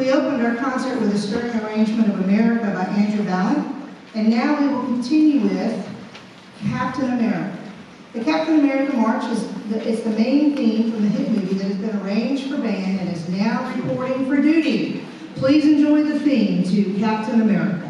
We opened our concert with a stirring arrangement of America by Andrew Vallon, and now we will continue with Captain America. The Captain America March is the main theme from the hit movie that has been arranged for band and is now reporting for duty. Please enjoy the theme to Captain America.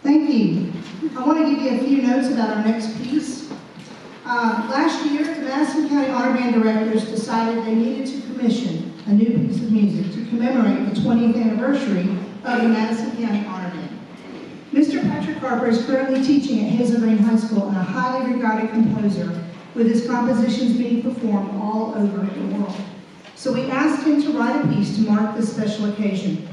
Thank you. I want to give you a few notes about our next piece. Last year, the Madison County Honor Band directors decided they needed to commission a new piece of music to commemorate the 20th anniversary of the Madison County Honor Band. Mr. Patrick Harper is currently teaching at Hazel Green High School and a highly regarded composer, with his compositions being performed all over the world. So we asked him to write a piece to mark this special occasion.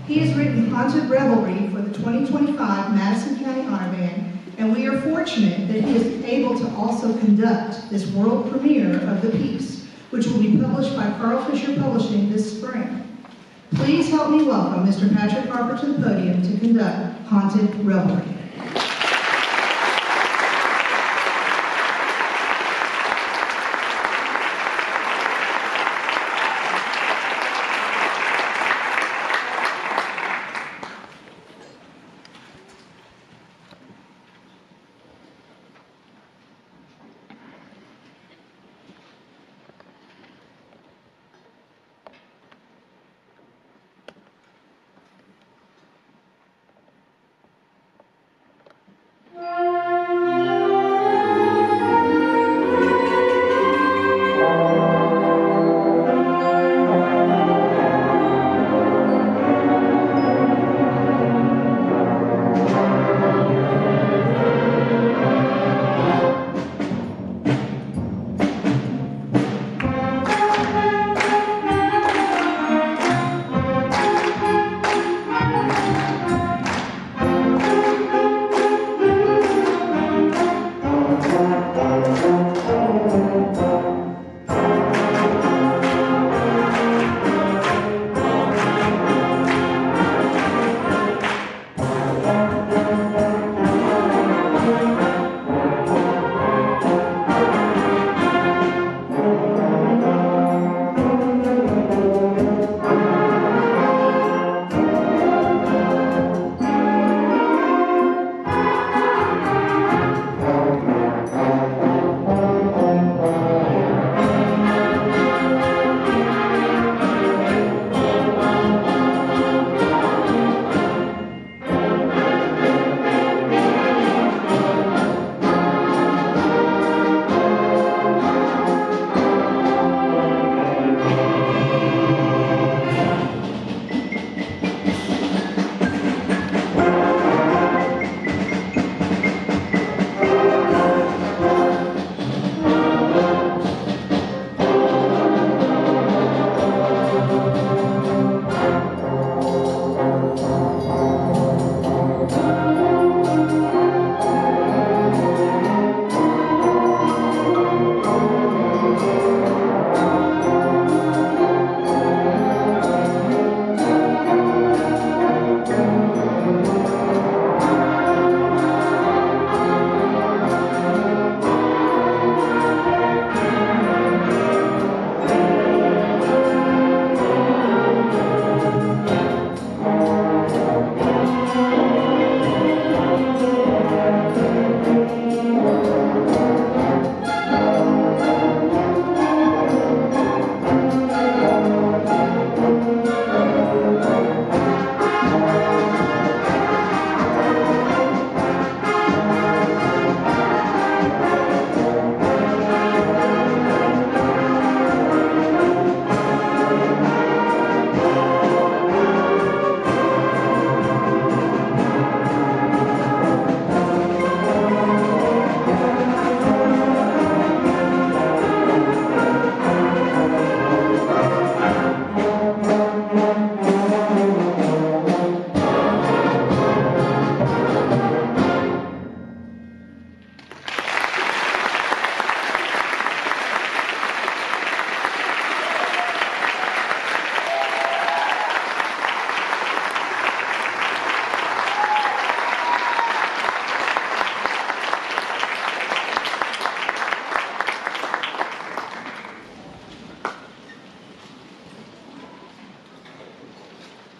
He has written Haunted Revelry for the 2025 Madison County Honor Band, and we are fortunate that he is able to also conduct this world premiere of the piece, which will be published by Carl Fisher Publishing this spring. Please help me welcome Mr. Patrick Harper to the podium to conduct Haunted Revelry.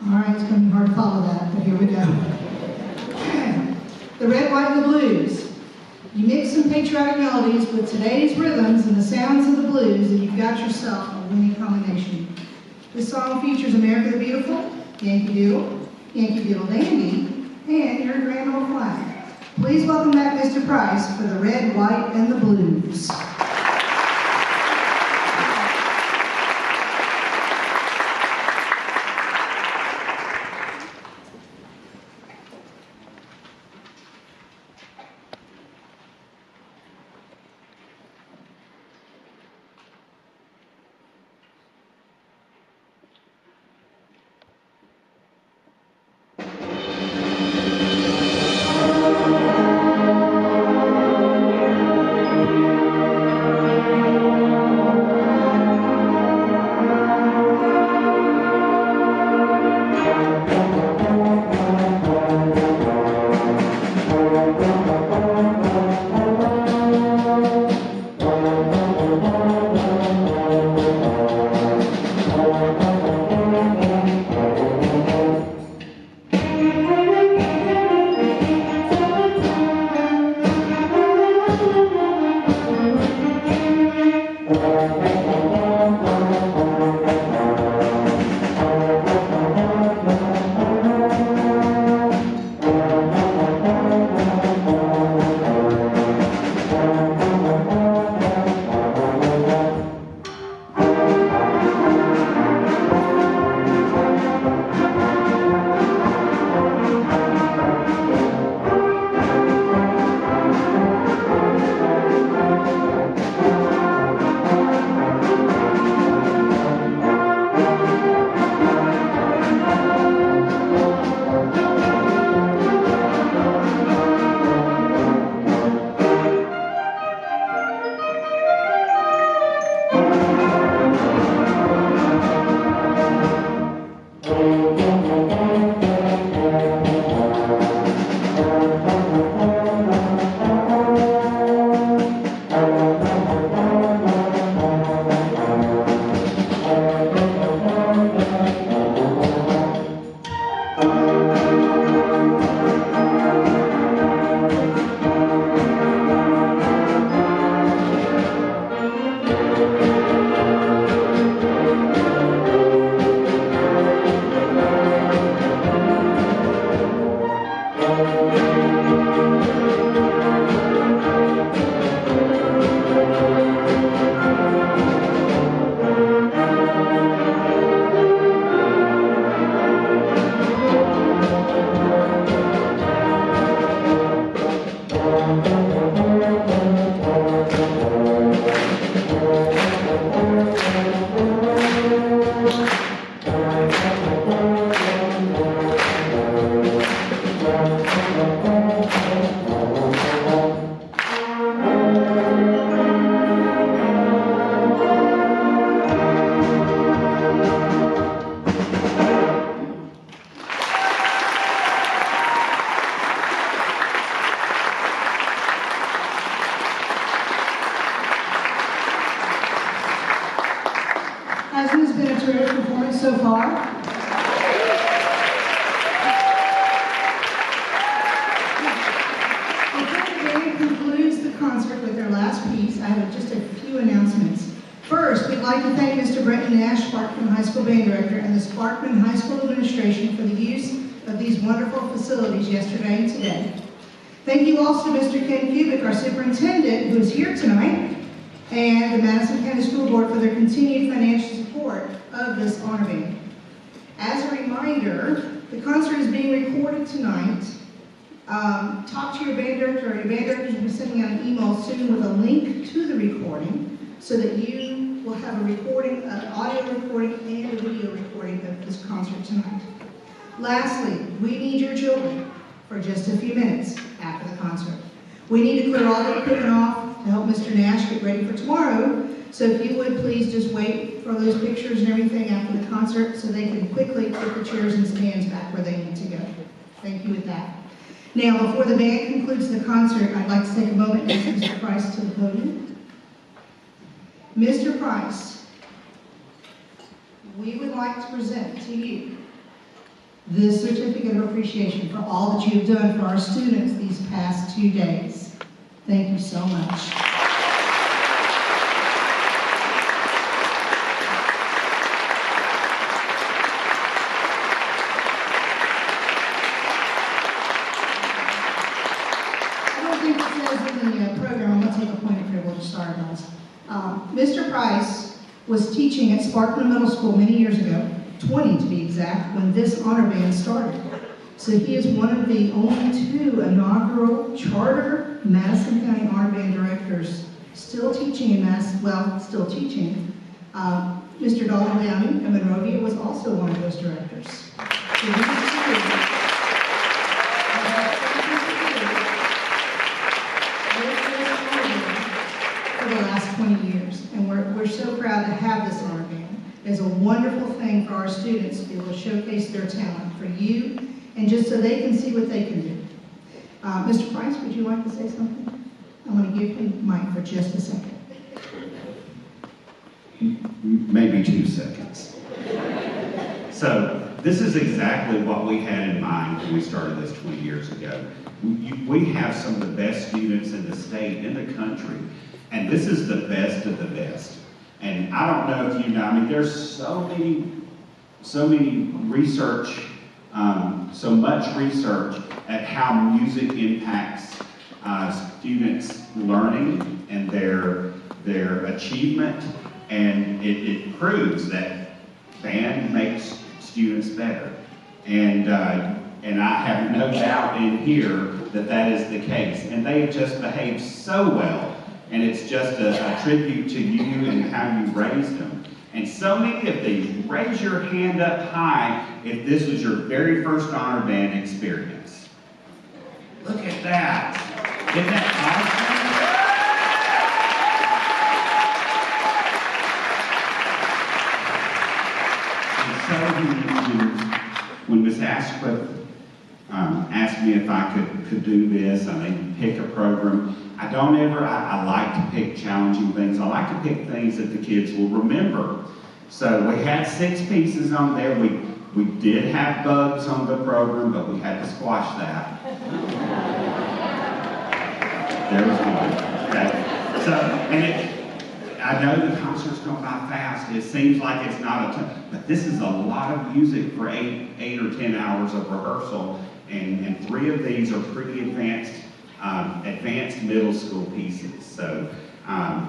All right, it's going to be hard to follow that, but here we go. The red, white, and the blues. You mix some patriotic melodies with today's rhythms and the sounds of the blues, and you've got yourself a winning combination. This song features America the Beautiful, Yankee Doodle Dandy, and your grand old flag. Please welcome back Mr. Price for the red, white, and the blues. Madison has been a terrific performance so far. Before the band concludes the concert with their last piece, I have just a few announcements. First, we'd like to thank Mr. Brenton Nash, Sparkman High School Band Director, and the Sparkman High School Administration for the use of these wonderful facilities yesterday and today. Thank you also to Mr. Ken Kubik, our superintendent, who is here tonight, and the Madison County School Board for their continued financial support of this honor band. As a reminder, the concert is being recorded tonight. Talk to your band director, or your band directors will be sending out an email soon with a link to the recording so that you will have a recording, an audio recording and a video recording of this concert tonight. Lastly, we need your children for just a few minutes after the concert. We need to clear all the equipment off to help Mr. Nash get ready for tomorrow. So if you would please just wait for those pictures and everything after the concert so they can quickly put the chairs and stands back where they need to go. Thank you with that. Now, before the band concludes the concert, I'd like to take a moment and ask Mr. Price to the podium. Mr. Price, we would like to present to you this certificate of appreciation for all that you have done for our students these past 2 days. Thank you so much. Mr. Price was teaching at Sparkman Middle School many years ago, 20 to be exact, when this honor band started. So he is one of the only 2 inaugural charter Madison County honor band directors still teaching in Madison, well, still teaching. Mr. Dalton Downey of Monrovia was also one of those directors. So for the last 20 years, and we're so proud to have this honor band. It's a wonderful thing for our students to be able to showcase their talent for you, and just so they can see what they can do. Mr. Price, would you like to say something? I'm going to give you the mic for just a second. Maybe 2 seconds. So this is exactly what we had in mind when we started this 20 years ago. We have some of the best students in the state, in the country, and this is the best of the best. And I don't know if you know, I mean, there's so many research, so much research at how music impacts students' learning and their achievement, and it proves that band makes students better. And I have no doubt in here that that is the case. And they have just behaved so well. And it's just a tribute to you and how you raised them. And so many of these, raise your hand up high if this was your very first honor band experience. Look at that. Isn't that awesome? And so when Ms. Asquith asked me if I could do this, I mean, pick a program, I like to pick challenging things. I like to pick things that the kids will remember. So we had 6 pieces on there. We did have bugs on the program, but we had to squash that. There was one. Okay. So, and I know the concert's going by fast. It seems like it's not a ton, but this is a lot of music for 8 or 10 hours of rehearsal, and 3 of these are pretty advanced middle school pieces. So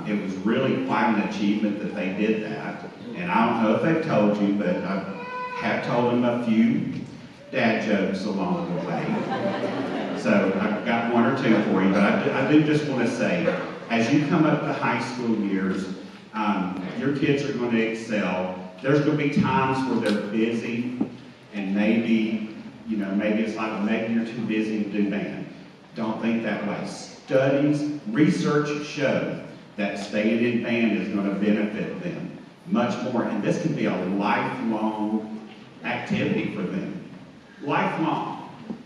it was really quite an achievement that they did that. And I don't know if they've told you, but I have told them a few dad jokes along the way. So I've got 1 or 2 for you, but I do just want to say, as you come up to high school years, your kids are going to excel. There's going to be times where they're busy, and maybe it's like, well, maybe you're too busy to do band. Don't think that way. Studies, research show that staying in band is going to benefit them much more. And this can be a lifelong activity for them. Lifelong.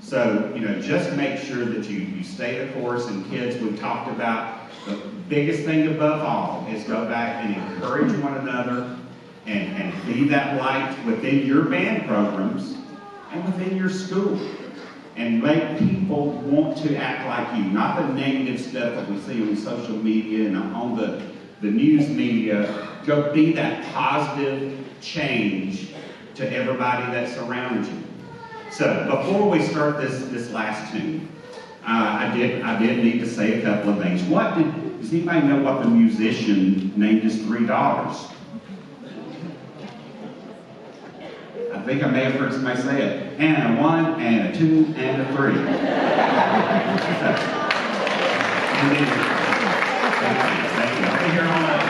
So, just make sure that you stay the course. And kids, we've talked about the biggest thing above all is go back and encourage one another and be that light within your band programs and within your school. And make people want to act like you, not the negative stuff that we see on social media and on the news media. Go be that positive change to everybody that surrounds you. So before we start this last tune, I did need to say a couple of things. Does anybody know what the musician named his 3 daughters? I think I may have heard somebody say it. And a 1, and a 2, and a 3. Thank you. I'll be here all night.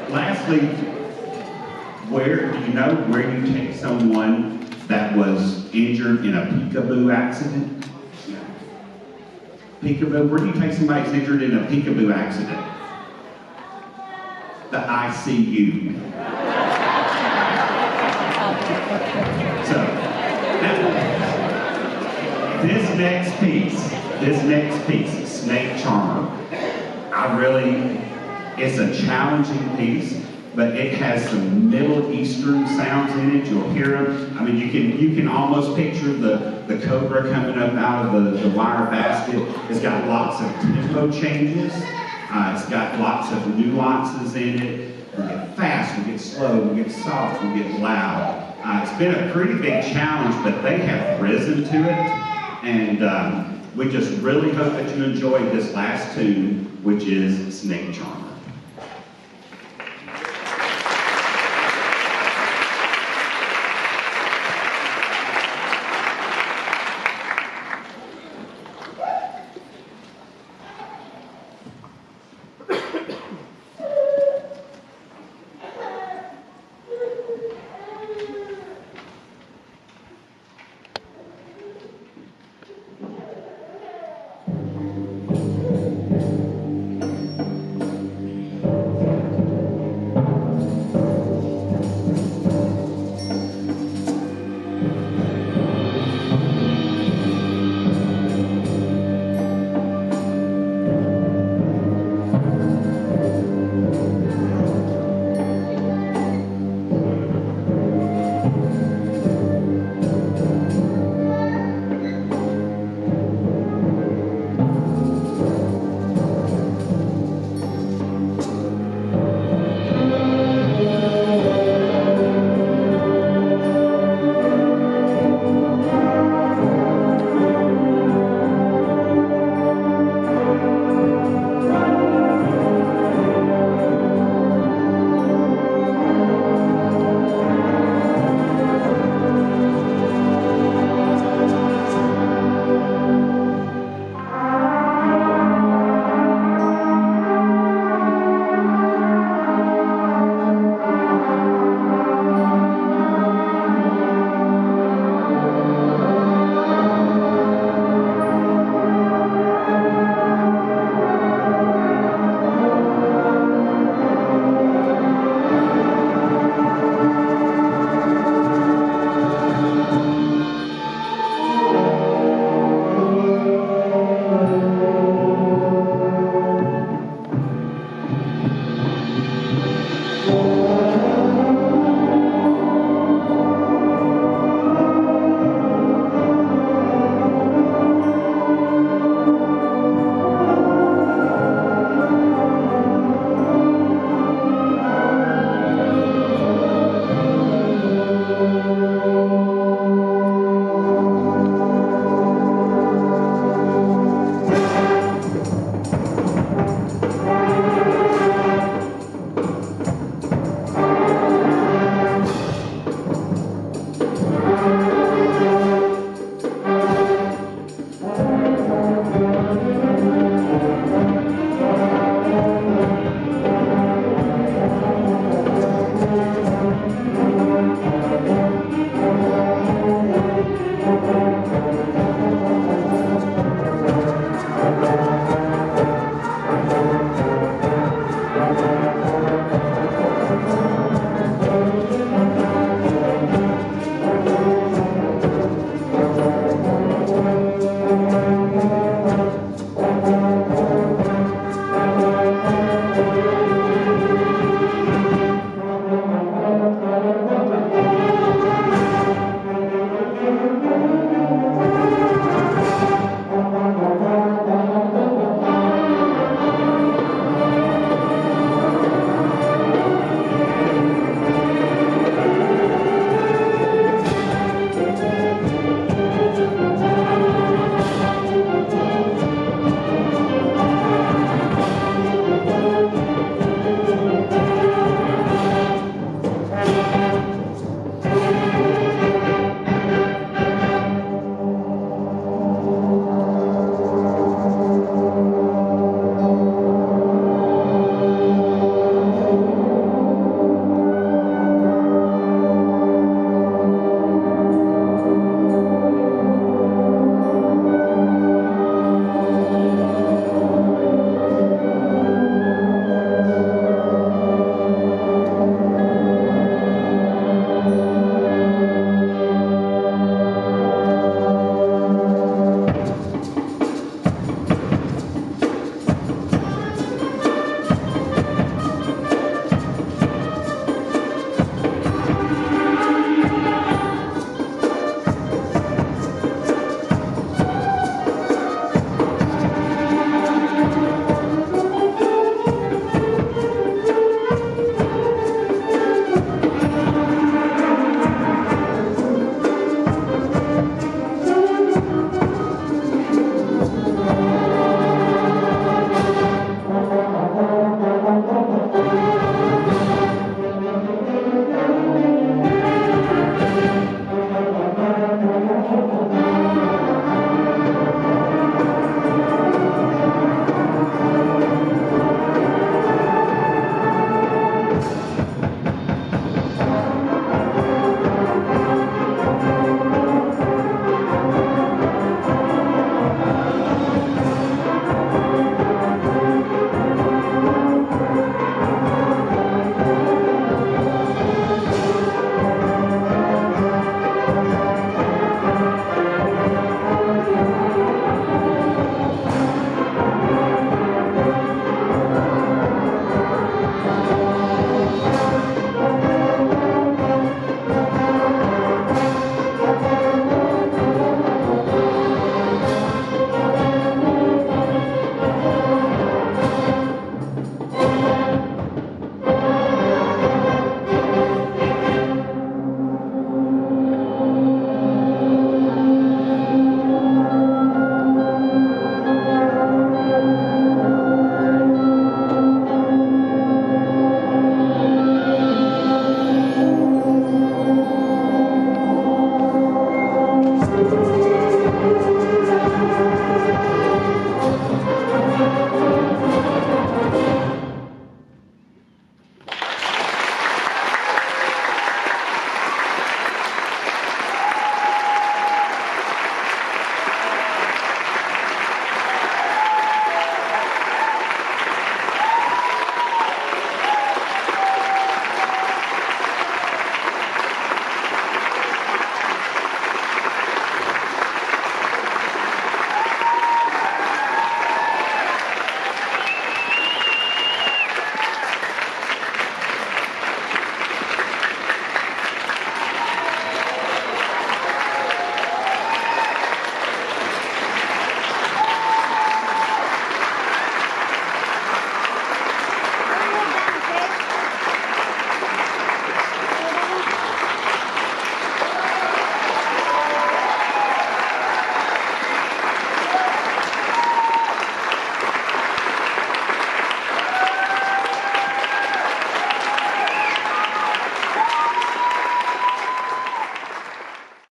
Lastly, do you know where you take someone that was injured in a peekaboo accident? Peekaboo, where do you take somebody that's injured in a peekaboo accident? The ICU. So, this next piece, Snake Charmer, it's a challenging piece, but it has some Middle Eastern sounds in it. You'll hear them. I mean, you can almost picture the cobra coming up out of the wire basket. It's got lots of tempo changes. It's got lots of nuances in it. We get fast, we get slow, we get soft, we get loud. It's been a pretty big challenge, but they have risen to it. And we just really hope that you enjoyed this last tune, which is Snake Charmer.